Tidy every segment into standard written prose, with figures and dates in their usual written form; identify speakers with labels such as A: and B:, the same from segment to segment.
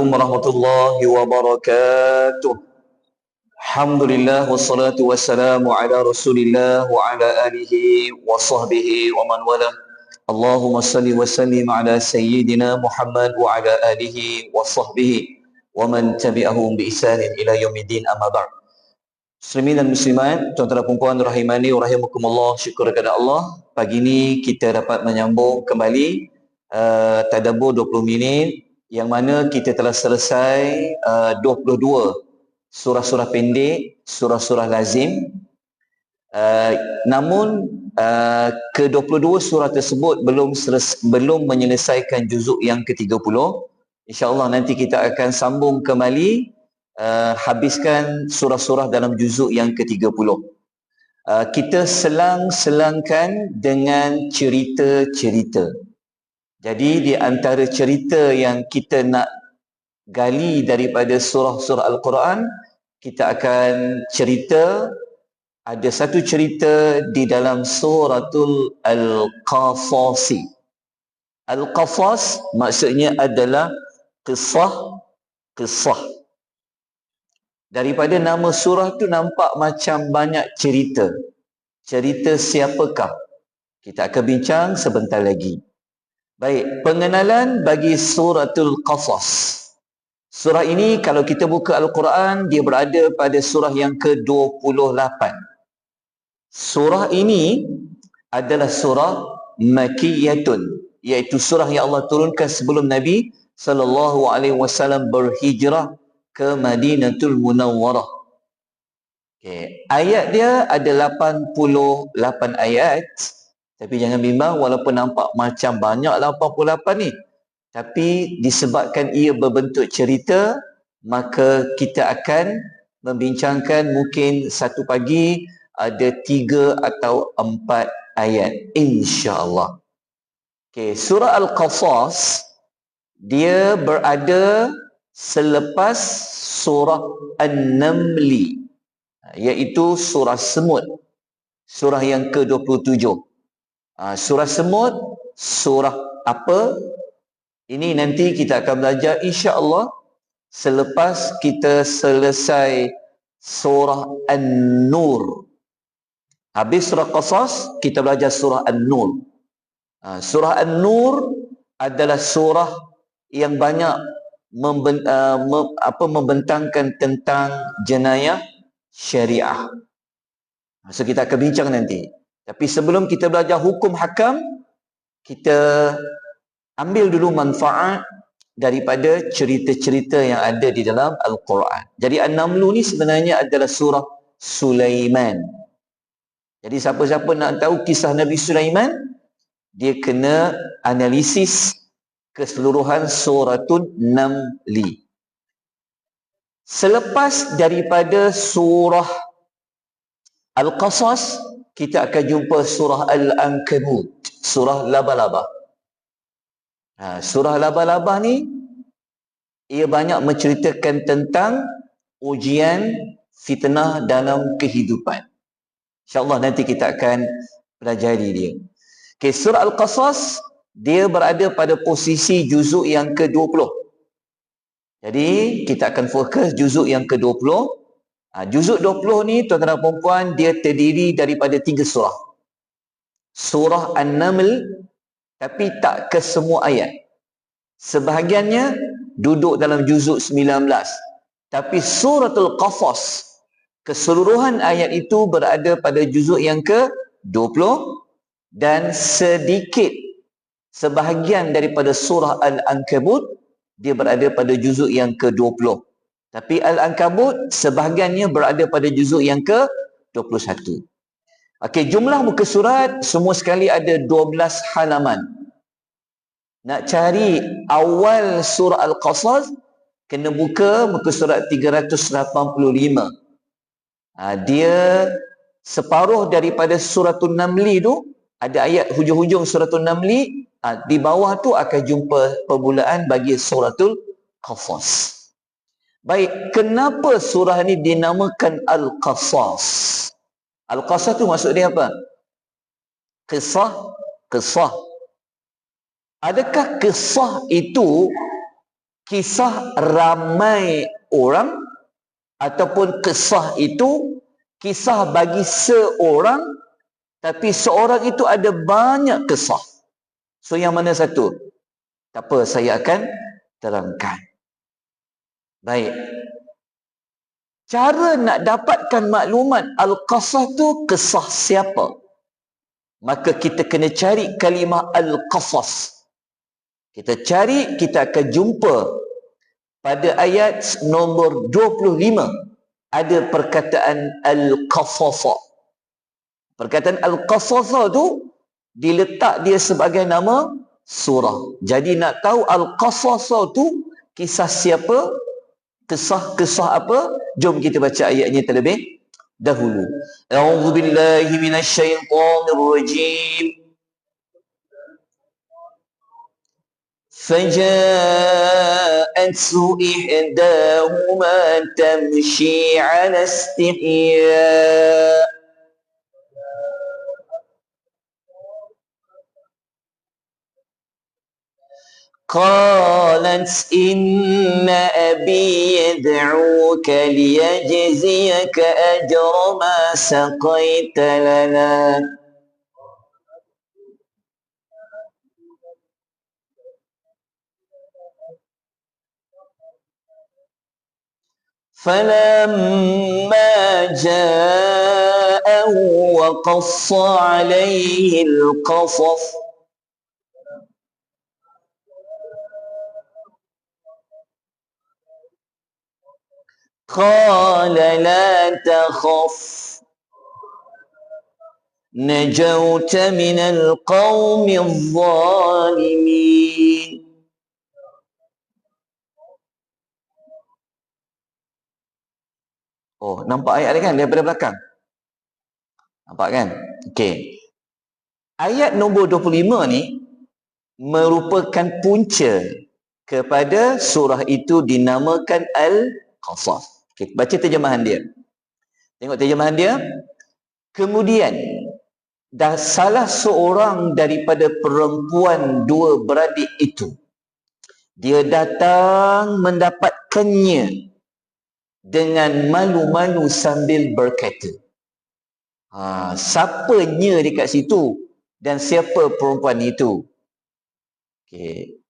A: Assalamualaikum warahmatullahi wabarakatuh. Alhamdulillah wassalatu wassalamu ala Rasulillah wa ala alihi wa sahbihi wa man wala. Allahumma salli wa sallim ala sayyidina Muhammad wa ala alihi wa sahbihi wa man tabi'ahum bi ihsanin ila yaumiddin, amma ba'd. Muslimin dan muslimat, tuan-tuan dan puan-puan rahimani wa rahimakumullah, syukur kepada Allah. Pagi ini kita dapat menyambung kembali tadabbur 20 minit, yang mana kita telah selesai 22 surah-surah pendek, surah-surah lazim. Namun ke-22 surah tersebut belum menyelesaikan juzuk yang ke-30. InsyaAllah nanti kita akan sambung kembali, habiskan surah-surah dalam juzuk yang ke-30. Kita selang-selangkan dengan cerita-cerita. Jadi di antara cerita yang kita nak gali daripada surah-surah Al-Quran, kita akan cerita, ada satu cerita di dalam suratul Al-Qasas. Al-Qasas maksudnya adalah kisah. Daripada nama surah tu nampak macam banyak cerita. Cerita siapakah? Kita akan bincang sebentar lagi. Baik, pengenalan bagi suratul Qasas. Surah ini kalau kita buka Al-Quran, dia berada pada surah yang ke-28. Surah ini adalah surah Makkiyatun, iaitu surah yang Allah turunkan sebelum Nabi SAW berhijrah ke Madinatul Munawwarah. Okay. Ayat dia ada 88 ayat. Tapi jangan bimbang, walaupun nampak macam banyak 88 ni, tapi disebabkan ia berbentuk cerita, maka kita akan membincangkan mungkin satu pagi ada 3 atau 4 ayat, insya-Allah. Okey, surah Al-Qasas dia berada selepas surah An-Namli, iaitu surah semut, surah yang ke-27. Surah semut, surah apa? Ini nanti kita akan belajar insya-Allah selepas kita selesai surah An-Nur. Habis surah Qasas, kita belajar surah An-Nur. Surah An-Nur adalah surah yang banyak membentangkan tentang jenayah syariah. So kita akan bincang nanti. Tapi sebelum kita belajar hukum hakam, kita ambil dulu manfaat daripada cerita-cerita yang ada di dalam Al-Quran. Jadi An-Namlu ni sebenarnya adalah surah Sulaiman. Jadi siapa-siapa nak tahu kisah Nabi Sulaiman, dia kena analisis keseluruhan suratul Namli. Selepas daripada surah Al-Qasas, kita akan jumpa surah Al-Ankabut, surah laba-laba. Surah laba-laba ni, ia banyak menceritakan tentang ujian fitnah dalam kehidupan. InsyaAllah nanti kita akan pelajari dia. Okay, surah Al-Qasas, dia berada pada posisi juzuk yang ke-20. Jadi, kita akan fokus juzuk yang ke-20. Juzuk 20 ni, tuan-tuan dan puan-puan, dia terdiri daripada 3 surah. Surah An-Naml, tapi tak ke semua ayat. Sebahagiannya duduk dalam juzuk 19. Tapi suratul Qasas, keseluruhan ayat itu berada pada juzuk yang ke-20, dan sedikit sebahagian daripada surah Al-Ankabut, dia berada pada juzuk yang ke-20. Tapi Al-Ankabut sebahagiannya berada pada juzuk yang ke-21. Okey, jumlah muka surat semua sekali ada 12 halaman. Nak cari awal surah Al-Qasas, kena buka muka surat 385. Dia separuh daripada suratul Namli tu, ada ayat hujung-hujung suratul Namli, di bawah tu akan jumpa permulaan bagi suratul Qasas. Baik, kenapa surah ni dinamakan Al-Qasas? Al-Qasas tu maksud dia apa? Kisah. Adakah kisah itu kisah ramai orang, ataupun kisah itu kisah bagi seorang, tapi seorang itu ada banyak kisah. So yang mana satu? Tak apa, saya akan terangkan. Baik. Cara nak dapatkan maklumat Al-Qasas tu kisah siapa? Maka kita kena cari kalimah Al-Qasas. Kita cari, kita akan jumpa pada ayat nombor 25 ada perkataan Al-Qasasa. Perkataan Al-Qasasa tu diletak dia sebagai nama surah. Jadi nak tahu Al-Qasasa tu kisah siapa, kisah apa, jom kita baca ayatnya terlebih dahulu. A'udzubillahi minasyaitonirrajim. فجاءت إحداهما تمشي على استحياء قالت إن أبي يدعوك ليجزيك أجر ما سقيت لنا فلما جاءه وقص عليه القصص قال لا تخف نجوت من القوم الظالمين. Oh, nampak ayat dia kan daripada belakang? Nampak kan? Okey. Ayat nombor 25 ni merupakan punca kepada surah itu dinamakan Al-Qasas. Okey, baca terjemahan dia. Tengok terjemahan dia. Kemudian dah salah seorang daripada perempuan dua beradik itu, dia datang mendapatkannya dengan malu-malu sambil berkata, siapanya dekat situ dan siapa perempuan itu? Okay.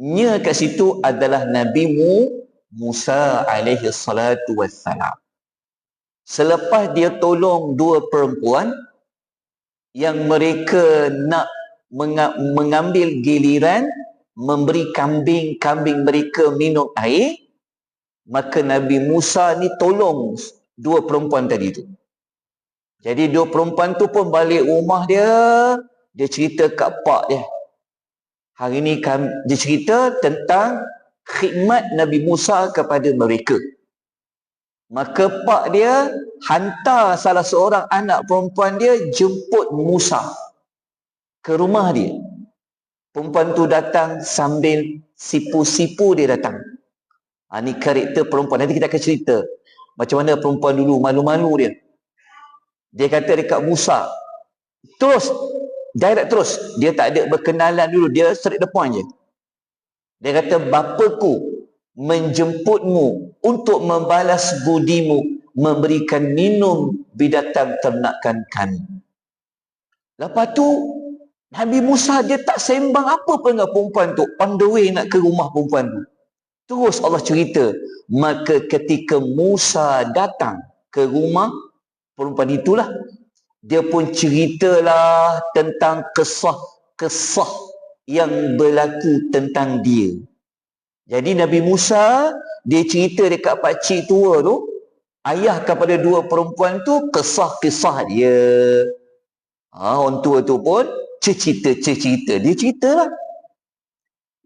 A: Nya kat situ adalah Nabi Musa alaihi salatu wassalam. Selepas dia tolong dua perempuan yang mereka nak mengambil giliran memberi kambing mereka minum air, maka Nabi Musa ni tolong dua perempuan tadi tu. Jadi dua perempuan tu pun balik rumah dia cerita kat pak dia. Hari ni dia cerita tentang khidmat Nabi Musa kepada mereka. Maka pak dia hantar salah seorang anak perempuan dia jemput Musa ke rumah dia. Perempuan tu datang sambil sipu-sipu dia datang. Ni karakter perempuan. Nanti kita akan cerita macam mana perempuan dulu malu-malu dia. Dia kata dekat Musa, terus, direct terus. Dia tak ada berkenalan dulu. Dia straight the point je. Dia kata, bapaku menjemputmu untuk membalas budimu, memberikan minum binatang ternakan kami. Lepas tu, Nabi Musa dia tak sembang apa pun dengan perempuan tu. On the way nak ke rumah perempuan tu. Terus Allah cerita, maka ketika Musa datang ke rumah perempuan itulah, dia pun ceritalah tentang kisah yang berlaku tentang dia. Jadi Nabi Musa, dia cerita dekat pakcik tua tu, ayah kepada dua perempuan tu, kisah-kisah dia. Orang tua tu pun cerita. Dia ceritalah.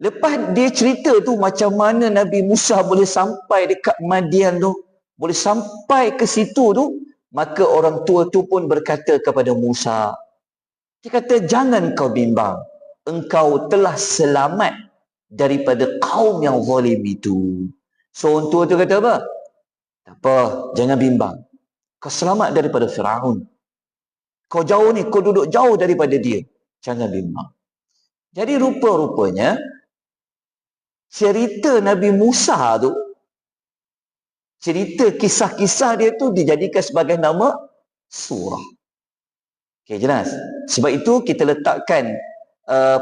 A: Lepas dia cerita tu macam mana Nabi Musa boleh sampai dekat Madian tu, boleh sampai ke situ tu, maka orang tua tu pun berkata kepada Musa, dia kata, jangan kau bimbang, engkau telah selamat daripada kaum yang zalim itu. So orang tua tu kata apa? Tak apa, jangan bimbang, kau selamat daripada Firaun. Kau jauh ni, kau duduk jauh daripada dia, jangan bimbang. Jadi rupa-rupanya cerita Nabi Musa tu, cerita kisah-kisah dia tu dijadikan sebagai nama surah. Okey, jelas. Sebab itu kita letakkan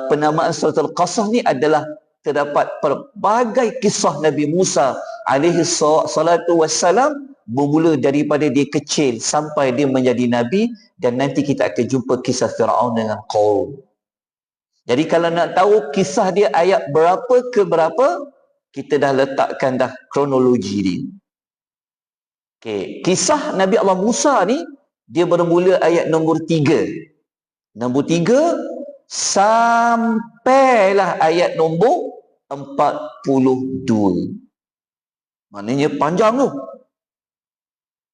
A: penamaan surah Al-Qasas ni adalah terdapat pelbagai kisah Nabi Musa alaihi salatu wassalam, bermula daripada dia kecil sampai dia menjadi Nabi, dan nanti kita akan jumpa kisah Fir'aun dengan Qaum. Jadi kalau nak tahu kisah dia ayat berapa ke berapa, kita dah letakkan dah kronologi dia. Okey, kisah Nabi Allah Musa ni dia bermula ayat nombor 3. Nombor 3 sampailah ayat nombor 42. Maknanya panjang tu.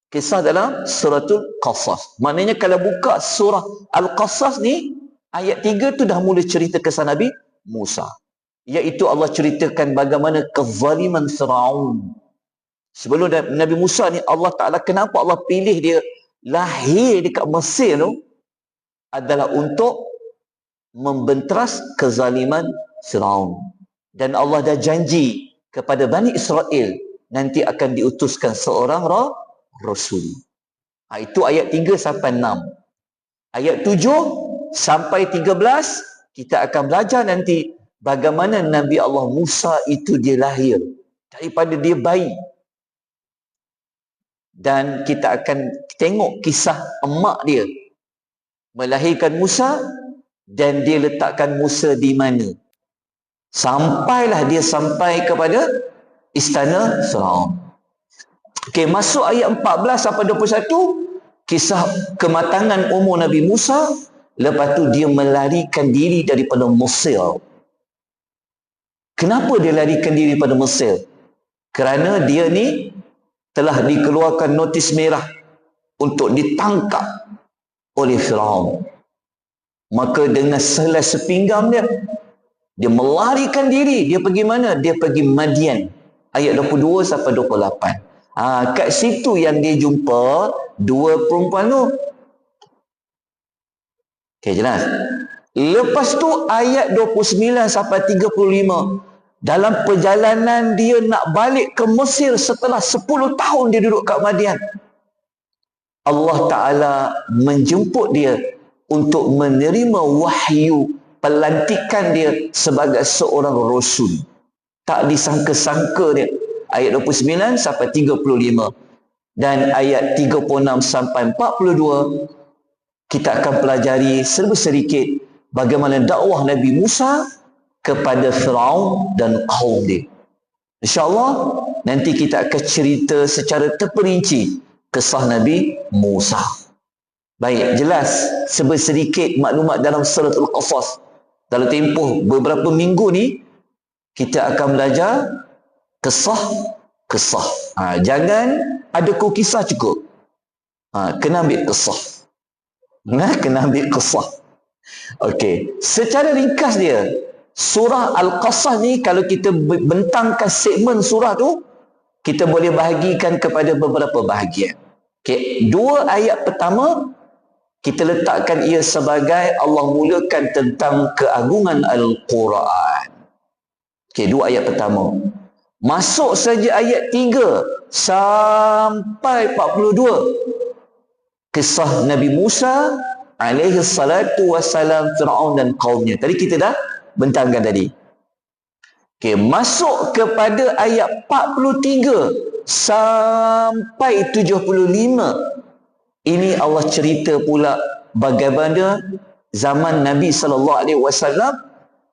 A: Kisah dalam suratul Qasas. Maknanya kalau buka surah Al-Qasas ni, ayat 3 tu dah mula cerita kisah Nabi Musa. Iaitu Allah ceritakan bagaimana kezaliman Fir'aun. Sebelum Nabi Musa ni, Allah Ta'ala, kenapa Allah pilih dia lahir dekat Mesir tu, adalah untuk membenteras kezaliman Fir'aun. Dan Allah dah janji kepada Bani Israel nanti akan diutuskan seorang Rasul. Itu ayat 3 sampai 6. Ayat 7 sampai 13 kita akan belajar nanti bagaimana Nabi Allah Musa itu dia lahir daripada dia bayi. Dan kita akan tengok kisah emak dia melahirkan Musa, dan dia letakkan Musa di mana. Sampailah dia sampai kepada istana Firaun. Okey, masuk ayat 14 sampai 21, kisah kematangan umur Nabi Musa. Lepas tu dia melarikan diri daripada Mesir. Kenapa dia larikan diri daripada Mesir? Kerana dia ni telah dikeluarkan notis merah untuk ditangkap oleh Firaun. Maka dengan sehelai sepinggang dia melarikan diri. Dia pergi mana? Dia pergi Madian. Ayat 22 sampai 28. Kat situ yang dia jumpa dua perempuan tu. Okey, jelas. Lepas tu ayat 29 sampai 35. Dalam perjalanan dia nak balik ke Mesir setelah 10 tahun dia duduk kat Madian, Allah Ta'ala menjemput dia untuk menerima wahyu pelantikan dia sebagai seorang Rasul. Tak disangka-sangka dia. Ayat 29 sampai 35. Dan ayat 36 sampai 42 kita akan pelajari sedikit bagaimana dakwah Nabi Musa kepada Firaun dan kaum dia. InsyaAllah nanti kita akan cerita secara terperinci kisah Nabi Musa. Baik, jelas sedikit maklumat dalam surah Al-Qasas. Dalam tempoh beberapa minggu ni kita akan belajar kisah. Jangan ada kisah cukup. Kena ambil kisah. Kena ambil kisah. Okey, secara ringkas dia, surah Al-Qasas ni kalau kita bentangkan segmen surah tu, kita boleh bahagikan kepada beberapa bahagian. Okey, 2 ayat pertama kita letakkan ia sebagai Allah mulakan tentang keagungan Al-Quran. Okey, 2 ayat pertama. Masuk saja ayat 3 sampai 42. Kisah Nabi Musa alaihi salatu wassalam, Fir'aun dan kaumnya. Tadi kita dah bentangkan tadi. Okey, masuk kepada ayat 43 sampai 75. Ini Allah cerita pula bagaimana zaman Nabi SAW,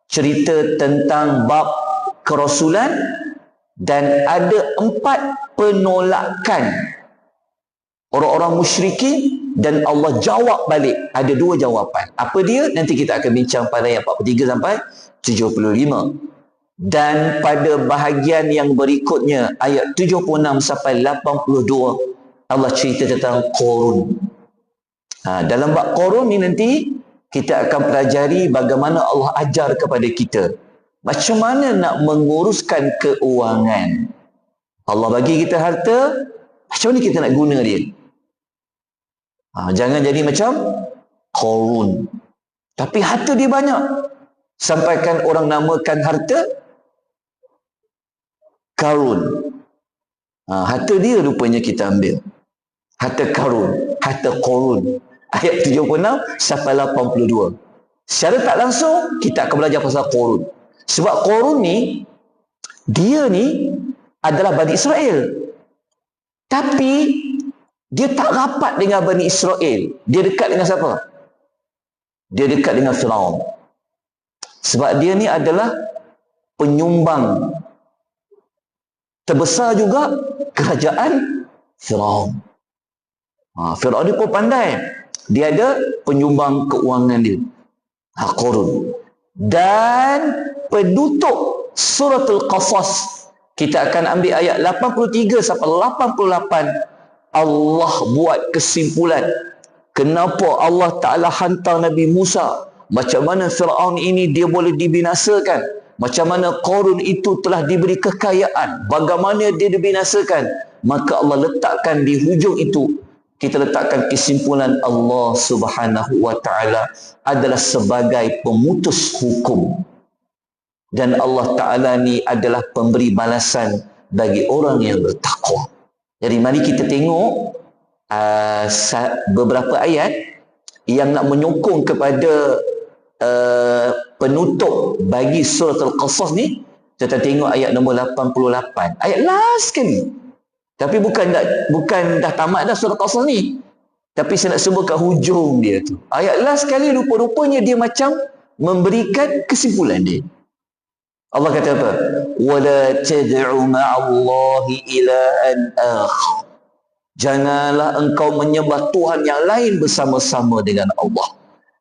A: cerita tentang bab kerasulan, dan ada 4 penolakan orang-orang musyrikin, dan Allah jawab balik. Ada 2 jawapan. Apa dia? Nanti kita akan bincang pada ayat 43 sampai 75. Dan pada bahagian yang berikutnya, ayat 76 sampai 82, Allah cerita tentang Qarun. Dalam bab Qarun ni nanti kita akan pelajari bagaimana Allah ajar kepada kita macam mana nak menguruskan keuangan. Allah bagi kita harta, macam mana kita nak guna dia? Jangan jadi macam Qarun. Tapi harta dia banyak. Sampaikan orang namakan harta Karun. Harta dia rupanya kita ambil. Harta Karun, harta Korun. Ayat 76 sampai 82. Secara tak langsung kita akan belajar pasal Korun. Sebab Korun ni, dia ni adalah Bani Israel. Tapi dia tak rapat dengan Bani Israel. Dia dekat dengan siapa? Dia dekat dengan Firaun. Sebab dia ni adalah penyumbang terbesar juga kerajaan Firaun. Firaun ni pun pandai. Dia ada penyumbang keuangan dia. Qarun. Dan penutup suratul Qasas, kita akan ambil ayat 83 sampai 88. Allah buat kesimpulan kenapa Allah Ta'ala hantar Nabi Musa, macam mana Firaun ini dia boleh dibinasakan, macam mana Qarun itu telah diberi kekayaan, bagaimana dia dibinasakan. Maka Allah letakkan di hujung itu, kita letakkan kesimpulan Allah Subhanahu wa Ta'ala adalah sebagai pemutus hukum. Dan Allah Ta'ala ni adalah pemberi balasan bagi orang yang bertakwa. Jadi mari kita tengok beberapa ayat yang nak menyokong kepada penutup bagi surat Al-Qasas ni. Kita tengok ayat nombor 88. Ayat last sekali. Tapi bukan dah tamat dah surat Al-Qasas ni. Tapi saya nak sebut kat hujung dia tu. Ayat last sekali rupa-rupanya dia macam memberikan kesimpulan dia. Allah kata apa? Wala tad'u ma'allahi ilahan akhar. Janganlah engkau menyembah Tuhan yang lain bersama-sama dengan Allah.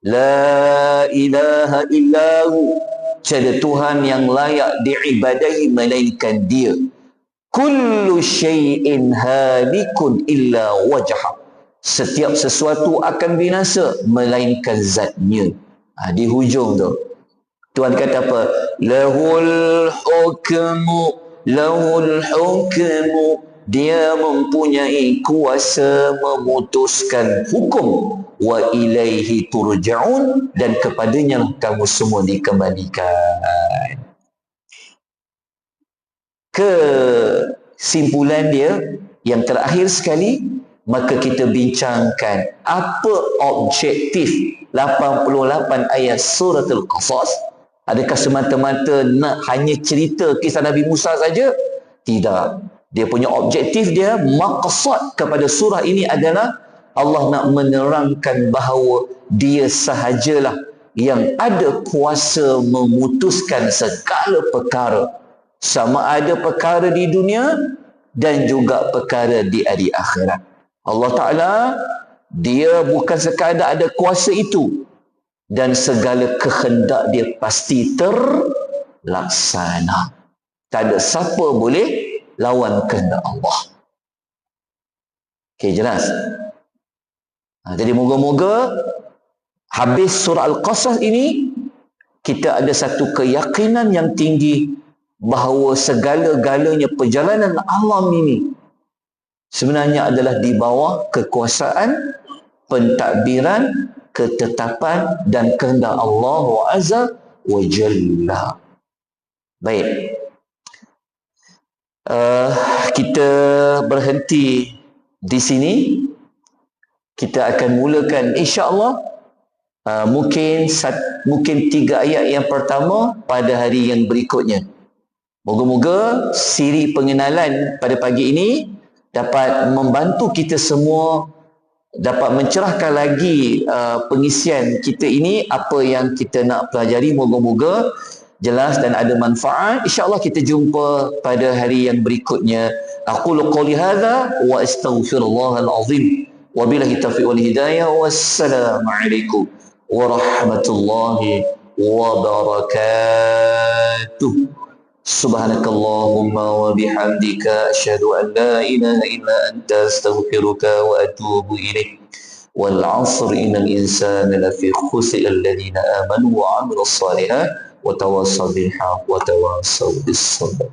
A: La ilaha illahu. Tiada Tuhan yang layak diibadahi melainkan Dia. Kullu syai'in halikun illa wajha. Setiap sesuatu akan binasa melainkan zatnya. Di hujung tu Tuhan kata apa? Lahul hukmu. Dia mempunyai kuasa memutuskan hukum. Wa ilaihi turja'un. Dan kepadanya kamu semua dikembalikan. Kesimpulan dia yang terakhir sekali, maka kita bincangkan apa objektif 88 ayat surat Al-Qasas. Adakah semata-mata nak hanya cerita kisah Nabi Musa saja? Tidak. Dia punya objektif dia, maqsad kepada surah ini adalah Allah nak menerangkan bahawa Dia sahajalah yang ada kuasa memutuskan segala perkara. Sama ada perkara di dunia dan juga perkara di hari akhirat. Allah Ta'ala, Dia bukan sekadar ada kuasa itu, dan segala kehendak Dia pasti terlaksana. Tak ada siapa boleh lawan kehendak Allah. Okey, jelas? Jadi moga-moga habis surah Al-Qasas ini, kita ada satu keyakinan yang tinggi bahawa segala-galanya perjalanan alam ini sebenarnya adalah di bawah kekuasaan, pentadbiran, ketetapan dan kehendak Allah Azza wa Jalla. Baik. Kita berhenti di sini. Kita akan mulakan insya-Allah mungkin 3 ayat yang pertama pada hari yang berikutnya. Moga-moga siri pengenalan pada pagi ini dapat membantu kita semua dapat mencerahkan lagi pengisian kita ini, apa yang kita nak pelajari. Moga-moga jelas dan ada manfaat. InsyaAllah kita jumpa pada hari yang berikutnya. Aqulu qawli hadha wa astaghfirullahal azim. Wabillahi taufiq wal hidayah. Wassalamualaikum warahmatullahi wabarakatuh. Subhanakallahumma wa bihamdika asyhadu an la ilaha illa anta astaghfiruka wa atubu ilaik. Wal 'asr innal insana lafi khusr alladhina amanu wa 'amilus shalihat wa tawassaw bil haqq wa tawassaw bis sabr.